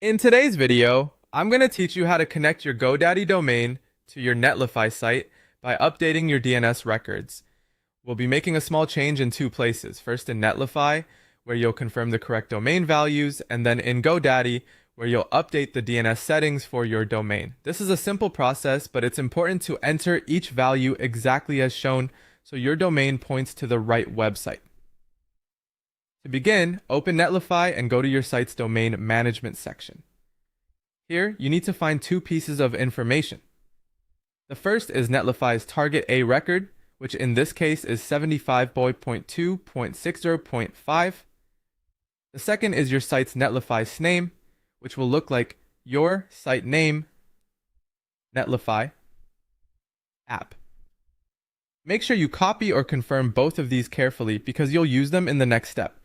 In today's video, I'm going to teach you how to connect your GoDaddy domain to your Netlify site by updating your DNS records. We'll be making a small change in two places. First in Netlify, where you'll confirm the correct domain values, and then in GoDaddy, where you'll update the DNS settings for your domain. This is a simple process, but it's important to enter each value exactly as shown so your domain points to the right website. To begin, open Netlify and go to your site's domain management section. Here, you need to find two pieces of information. The first is Netlify's target A record, which in this case is 75.2.60.5. The second is your site's Netlify SNAME, which will look like your site name, Netlify, app. Make sure you copy or confirm both of these carefully because you'll use them in the next step.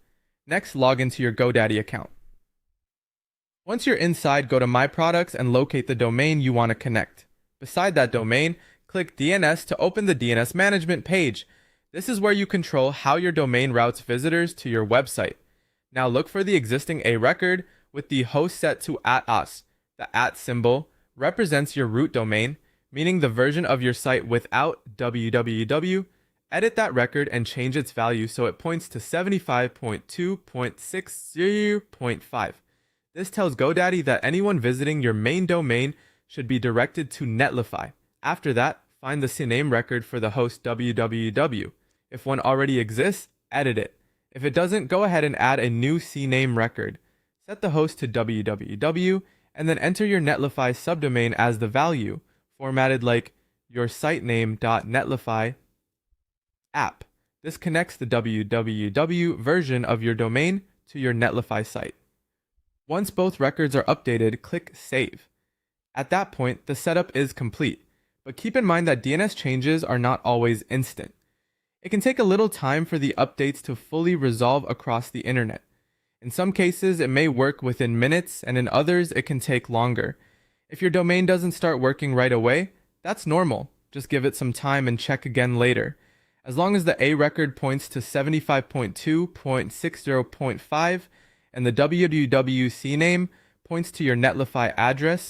Next, log into your GoDaddy account. Once you're inside, go to My Products and locate the domain you want to connect. Beside that domain, click DNS to open the DNS management page. This is where you control how your domain routes visitors to your website. Now look for the existing A record with the host set to @us. The @ symbol represents your root domain, meaning the version of your site without www. Edit that record and change its value so it points to 75.2.60.5. This tells GoDaddy that anyone visiting your main domain should be directed to Netlify. After that, find the CNAME record for the host www. If one already exists, edit it. If it doesn't, go ahead and add a new CNAME record. Set the host to www and then enter your Netlify subdomain as the value, formatted like your sitename.netlify app. This connects the www version of your domain to your Netlify site. Once both records are updated, click Save. At that point, the setup is complete, but keep in mind that DNS changes are not always instant. It can take a little time for the updates to fully resolve across the internet. In some cases, it may work within minutes, and in others, it can take longer. If your domain doesn't start working right away, that's normal. Just give it some time and check again later. As long as the A record points to 75.2.60.5 and the www CNAME points to your Netlify address,